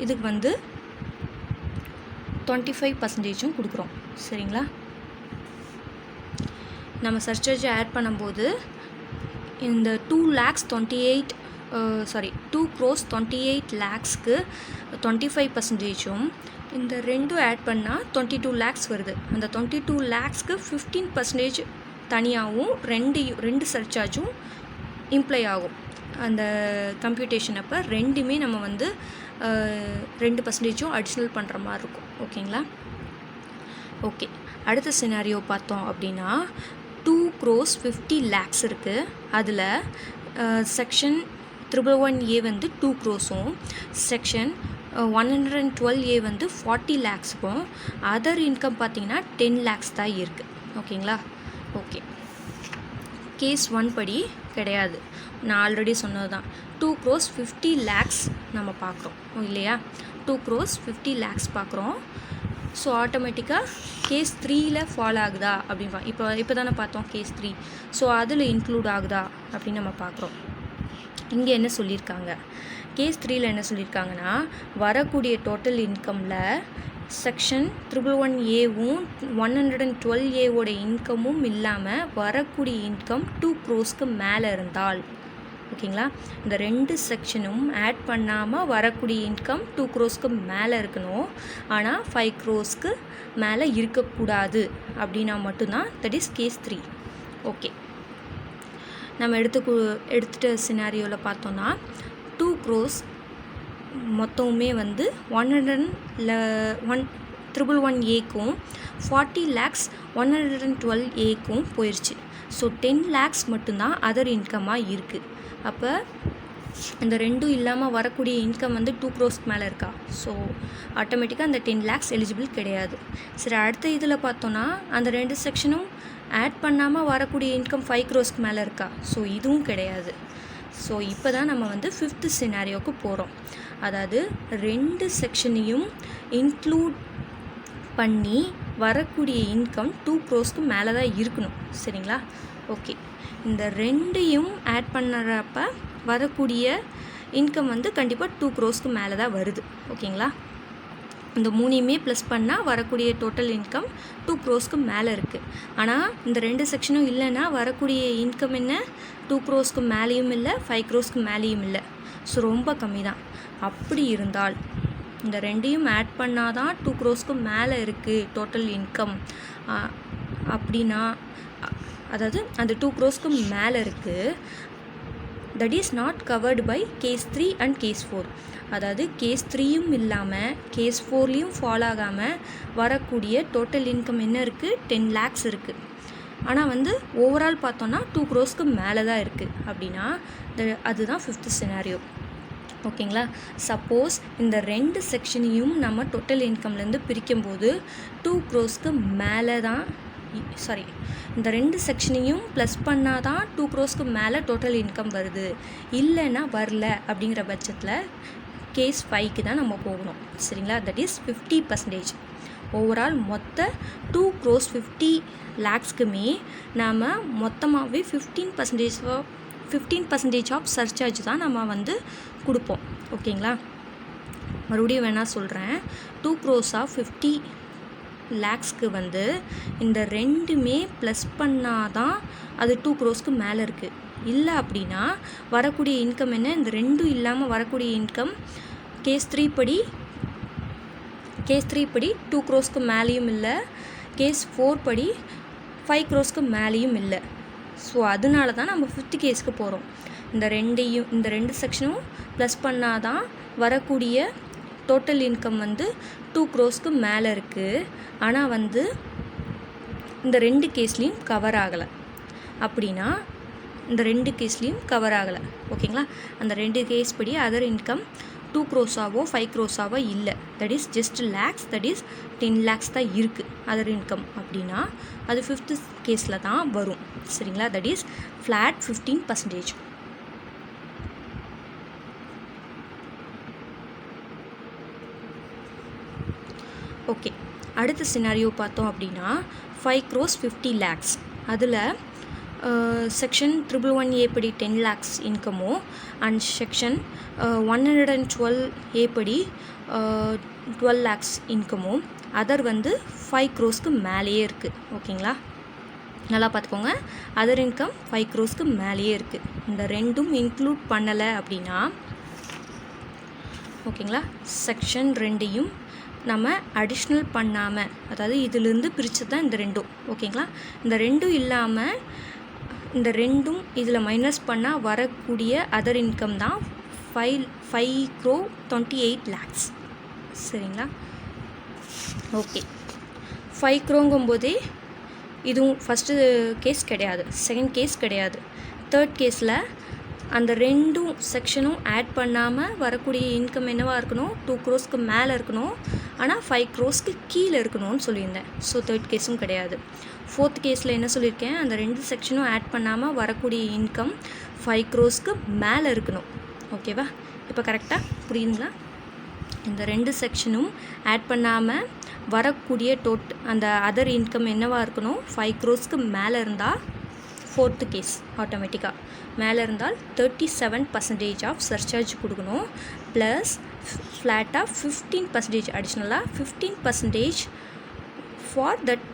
இதுக்கு வந்து 25% கொடுக்குறோம். சரிங்களா. நம்ம சர்சார்ஜை ஆட் பண்ணும்போது இந்த 2 crores 28 lakhsக்கு 25%, இந்த ரெண்டும் ஆட் பண்ணால் 22 lakhs வருது. அந்த 22 lakhsக்கு 15% தனியாகவும் 2 சர்சார்ஜும் இம்ப்ளை ஆகும் அந்த கம்ப்யூட்டேஷன். அப்போ ரெண்டுமே நம்ம வந்து 2% அடிஷ்னல் பண்ணுற மாதிரி இருக்கும். ஓகேங்களா. ஓகே, அடுத்த சினாரியோ பார்த்தோம் அப்படின்னா 2 crores 50 lakhs இருக்குது. அதில் செக்ஷன் 111A வந்து 2 crores-உம் செக்ஷன் 112A வந்து 40 lakhs-க்கும் அதர் இன்கம் பார்த்திங்கன்னா 10 lakhs தான் இருக்குது. ஓகேங்களா. ஓகே, கேஸ் 1 படி கிடையாது, நான் ஆல்ரெடி சொன்னது தான். 2 crores 50 lakhs நம்ம பார்க்குறோம் இல்லையா. 2 crores 50 lakhs பார்க்குறோம். ஸோ ஆட்டோமேட்டிக்காக கேஸ் 3ல் ஃபாலோ ஆகுதா அப்படின்பா. இப்போ தானே பார்த்தோம் கேஸ் 3. ஸோ அதில் இன்க்ளூட் ஆகுதா அப்படின்னு நம்ம பார்க்குறோம். இங்கே என்ன சொல்லியிருக்காங்க, கேஸ் 3ல் என்ன சொல்லியிருக்காங்கன்னா வரக்கூடிய டோட்டல் இன்கமில் செக்ஷன் 111Aவும் 112Aவோட இன்கமும் இல்லாமல் வரக்கூடிய இன்கம் 2 crores மேலே இருந்தால், ஓகேங்களா, இந்த 2 செக்ஷனும் ஆட் பண்ணாமல் வரக்கூடிய இன்கம் 2 crores மேலே இருக்கணும். ஆனால் 5 crores மேலே இருக்கக்கூடாது அப்படின்னா மட்டும்தான், தட் இஸ் கேஸ் 3. ஓகே, நம்ம எடுத்துகிட்ட சினாரியோவில் பார்த்தோன்னா 2 crores மொத்தமுமே வந்து 111Aக்கும் 40 lakhs 112Aக்கும் போயிடுச்சு. ஸோ 10 lakhs மட்டும்தான் அதர் இன்கமாக இருக்குது. அப்போ இந்த ரெண்டும் இல்லாமல் வரக்கூடிய இன்கம் வந்து 2 crores மேலே இருக்கா. ஸோ ஆட்டோமேட்டிக்காக அந்த 10 lakhs எலிஜிபிள் கிடையாது. சரி, அடுத்த இதில் பார்த்தோன்னா அந்த 2 செக்ஷனும் ஆட் பண்ணாமல் வரக்கூடிய இன்கம் 5 crores மேலே இருக்கா. ஸோ இதுவும் கிடையாது. ஸோ இப்போ தான் நம்ம வந்து 5th சினாரியோவுக்கு போகிறோம். அதாவது 2 செக்ஷனையும் இன்க்ளூட் பண்ணி வரக்கூடிய இன்கம் 2 crores மேலே தான் இருக்கணும். சரிங்களா. ஓகே, இந்த ரெண்டையும் ஆட் பண்ணுறப்ப வரக்கூடிய இன்கம் வந்து கண்டிப்பாக 2 crores மேலே தான் வருது. ஓகேங்களா. இந்த 3யுமே ப்ளஸ் பண்ணால் வரக்கூடிய டோட்டல் இன்கம் 2 crores மேலே இருக்குது. ஆனால் இந்த 2 செக்ஷனும் இல்லைன்னா வரக்கூடிய இன்கம் என்ன 2 crores மேலேயும் இல்லை 5 crores மேலேயும் இல்லை. ஸோ ரொம்ப கம்மி தான். அப்படி இருந்தால் இந்த ரெண்டையும் ஆட் பண்ணால் தான் 2 crores மேலே இருக்குது டோட்டல் இன்கம் அப்படின்னா, அதாவது அந்த 2 crores மேலே இருக்குது, that is not covered by case 3 and case 4. அதாவது கேஸ் 3யும் இல்லாமல் கேஸ் 4லேயும் ஃபாலோ ஆகாமல் வரக்கூடிய டோட்டல் இன்கம் என்ன இருக்குது 10 lakhs இருக்குது. ஆனால் வந்து ஓவரால் பார்த்தோன்னா 2 crores மேலே தான் இருக்குது அப்படின்னா அதுதான் 5th சினாரியோ. ஓகேங்களா. சப்போஸ் இந்த 2 செக்ஷனையும் நம்ம டோட்டல் இன்கம்லேருந்து பிரிக்கும்போது 2 crores மேலே தான் இந்த ரெண்டு செக்ஷனையும் ப்ளஸ் பண்ணால் தான் 2 crores மேலே டோட்டல் இன்கம் வருது, இல்லைன்னா வரல அப்படிங்கிற பட்சத்தில் கேஸ் 5க்கு தான் நம்ம போகணும். சரிங்களா? That is 50%. ஓவரால் மொத்த 2 crores 50 lakhsக்குமே நாம் மொத்தமாகவே 15% ஆஃப் சர்சார்ஜ் தான் நம்ம வந்து கொடுப்போம். ஓகேங்களா? மறுபடியும் வேணால் சொல்கிறேன். 2 crores ஆஃப் 50 lakhsக்கு வந்து இந்த ரெண்டுமே ப்ளஸ் பண்ணால் தான் அது 2 crores மேலே இருக்குது. இல்லை அப்படின்னா வரக்கூடிய இன்கம் என்ன, இந்த ரெண்டும் இல்லாமல் வரக்கூடிய இன்கம் கேஸ் 3 படி 2 crores மேலேயும் இல்லை, கேஸ் 4 படி 5 crores மேலேயும் இல்லை. ஸோ அதனால தான் நம்ம 5th கேஸ்க்கு போகிறோம். இந்த ரெண்டு செக்ஷனும் ப்ளஸ் பண்ணால் தான் வரக்கூடிய டோட்டல் இன்கம் வந்து 2 crores மேலே இருக்குது. ஆனால் வந்து இந்த ரெண்டு கேஸ்லேயும் கவர் ஆகலை. அப்படின்னா இந்த ரெண்டு கேஸ்லேயும் கவர் ஆகலை. ஓகேங்களா? அந்த ரெண்டு கேஸ் படி அதர் இன்கம் 2 crores 5 crores இல்லை. That is just lakhs, that is 10 lakhs தான் இருக்குது அதர் இன்கம். அப்படின்னா அது 5th கேஸில் தான் வரும். சரிங்களா? That is flat 15%. ஓகே, அடுத்த சினாரியோ பார்த்தோம் அப்படின்னா 5 crores 50 lakhs. அதில் செக்ஷன் 111A படி 10 lakhs இன்கமோ அண்ட் செக்ஷன் 112A படி 12 lakhs இன்கமோ அதர் வந்து 5 crores மேலேயே இருக்குது. ஓகேங்களா? நல்லா பார்த்துக்கோங்க. அதர் இன்கம் 5 crores மேலேயே இருக்குது. இந்த ரெண்டும் இன்க்ளூட் பண்ணலை அப்படின்னா ஓகேங்களா, செக்ஷன் 2ஐயும் நம்ம அடிஷ்னல் பண்ணாமல், அதாவது இதிலிருந்து பிரித்து தான் இந்த ரெண்டும். ஓகேங்களா? இந்த ரெண்டும் இல்லாமல் இந்த ரெண்டும் இதில் மைனஸ் பண்ணால் வரக்கூடிய அதர் இன்கம் தான் 5 crore 28 lakhs. சரிங்களா? ஓகே, 5 crore இதுவும் ஃபஸ்ட்டு கேஸ் கிடையாது, செகண்ட் கேஸ் கிடையாது. தேர்ட் கேஸில் அந்த ரெண்டும் செக்ஷனும் ஆட் பண்ணாமல் வரக்கூடிய இன்கம் என்னவாக இருக்கணும், 2 crores மேலே இருக்கணும். ஆனால் 5 crores கீழே இருக்கணும்னு சொல்லியிருந்தேன். ஸோ தேர்ட் கேஸும் கிடையாது. ஃபோர்த் கேஸில் என்ன சொல்லியிருக்கேன், அந்த ரெண்டு செக்ஷனும் ஆட் பண்ணாமல் வரக்கூடிய இன்கம் 5 crores மேலே இருக்கணும். ஓகேவா? இப்போ கரெக்டாக புரியுதுங்களா? இந்த ரெண்டு செக்ஷனும் ஆட் பண்ணாமல் வரக்கூடிய அந்த அதர் இன்கம் என்னவாக இருக்கணும், 5 crores மேலே இருந்தால் ஃபோர்த்து கேஸ் ஆட்டோமேட்டிக்காக மேலே இருந்தால் 37% ஆஃப் சர்சார்ஜ் கொடுக்கணும். ப்ளஸ் ஃப்ளாட்டாக 15% அடிஷ்னலாக 15% ஃபார் தட்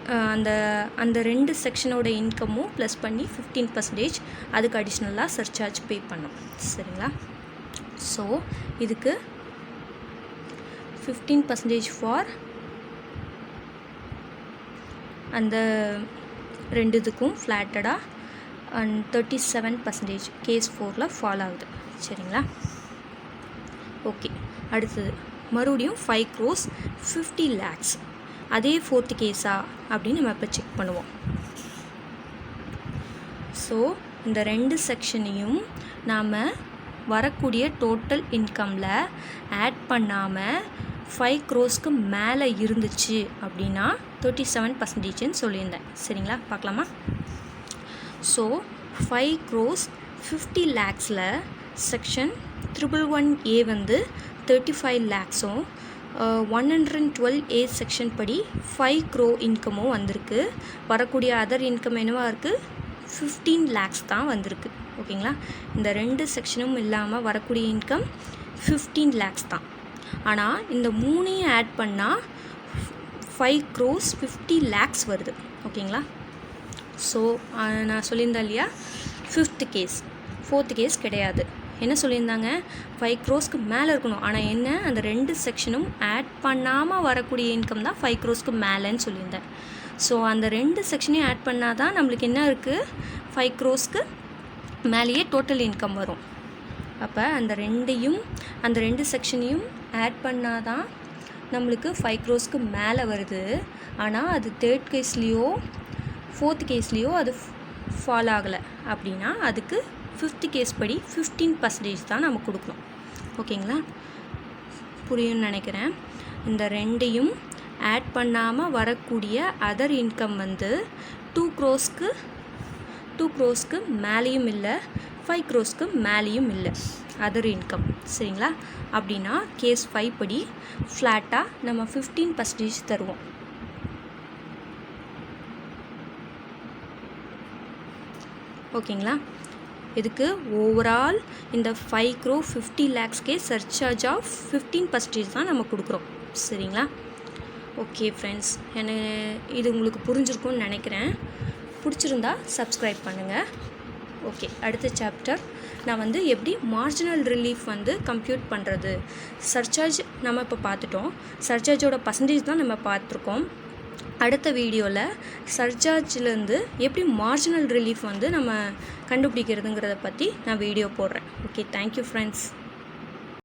அந்த ரெண்டு செக்ஷனோட இன்கமும் ப்ளஸ் பண்ணி 15% அதுக்கு அடிஷ்னலாக சர்சார்ஜ் பே பண்ணோம். சரிங்களா? ஸோ இதுக்கு 15% ஃபார் அந்த ரெண்டு இதுக்கும் ஃப்ளாட்டடாக அண்ட் 37% கேஸ் 4ல் ஃபால் ஆகுது. சரிங்களா? ஓகே, அடுத்தது மறுபடியும் 5 crores 50 lakhs. அதே ஃபோர்த்து கேஸா அப்படின்னு நம்ம இப்போ செக் பண்ணுவோம். ஸோ இந்த ரெண்டு செக்ஷனையும் நாம் வரக்கூடிய டோட்டல் இன்கமில் ஆட் பண்ணாமல் 5 crores மேலே இருந்துச்சு அப்படின்னா 37%ன்னு சொல்லியிருந்தேன். சரிங்களா? பார்க்கலாமா? ஸோ 5 crores 50 lakhsல செக்ஷன் 111A வந்து 35 lakhsம் 112A செக்ஷன் படி 5 crore இன்கமும் வந்திருக்கு. வரக்கூடிய அதர் இன்கம் என்னவா இருக்குது, 15 lakhs தான் வந்திருக்கு. ஓகேங்களா? இந்த ரெண்டு செக்ஷனும் இல்லாமல் வரக்கூடிய இன்கம் 15 lakhs தான். ஆனால் இந்த மூணையும் ஆட் பண்ணால் 5 crores 50 lakhs வருது. ஓகேங்களா? ஸோ நான் சொல்லியிருந்தேன் இல்லையா, 5th கேஸ், 4th கேஸ் கிடையாது. என்ன சொல்லியிருந்தாங்க, 5 crores மேலே இருக்கணும். ஆனால் என்ன, அந்த ரெண்டு செக்ஷனும் ஆட் பண்ணாமல் வரக்கூடிய இன்கம் தான் 5 crores மேலேன்னு சொல்லியிருந்தேன். ஸோ அந்த ரெண்டு செக்ஷனையும் ஆட் பண்ணால் தான் நம்மளுக்கு என்ன இருக்குது, 5 crores மேலேயே டோட்டல் இன்கம் வரும். அப்போ அந்த ரெண்டு செக்ஷனையும் ஆட் பண்ணால் தான் நம்மளுக்கு 5 crores மேலே வருது. ஆனால் அது தேர்ட் கேஸ்லேயோ ஃபோர்த் கேஸ்லேயோ அது ஃபால் ஆகலை அப்படின்னா அதுக்கு 5th கேஸ் படி 15% தான் நம்ம கொடுக்கணும். ஓகேங்களா? புரியும்னு நினைக்கிறேன். இந்த ரெண்டையும் ஆட் பண்ணாமல் வரக்கூடிய அதர் இன்கம் வந்து 2 crores மேலேயும் இல்லை, 5 crores மேலேயும் இல்லை அதர் இன்கம். சரிங்களா? அப்படின்னா கேஸ் 5 படி ஃப்ளாட்டாக நம்ம 15% தருவோம். ஓகேங்களா? இதுக்கு ஓவரால் இந்த 5 crore 50 lakhsக்கே சர்சார்ஜ் ஆஃப் 15% தான் நம்ம கொடுக்குறோம். சரிங்களா? ஓகே ஃப்ரெண்ட்ஸ், இது உங்களுக்கு புரிஞ்சிருக்கும்னு நினைக்கிறேன். பிடிச்சிருந்தா சப்ஸ்கிரைப் பண்ணுங்கள். ஓகே, அடுத்த சாப்டர் நான் வந்து எப்படி மார்ஜினல் ரிலீஃப் வந்து கம்ப்யூட் பண்ணுறது. சர்சார்ஜ் நம்ம இப்போ பார்த்துட்டோம், சர்சார்ஜோட பர்சன்டேஜ் தான் நம்ம பார்த்துருக்கோம். அடுத்த வீடியோவில் சர்சார்ஜ்லேருந்து எப்படி மார்ஜினல் ரிலீஃப் வந்து நம்ம கண்டுபிடிக்கிறதுங்கிறத பற்றி நான் வீடியோ போடுறேன். Okay, thank you friends.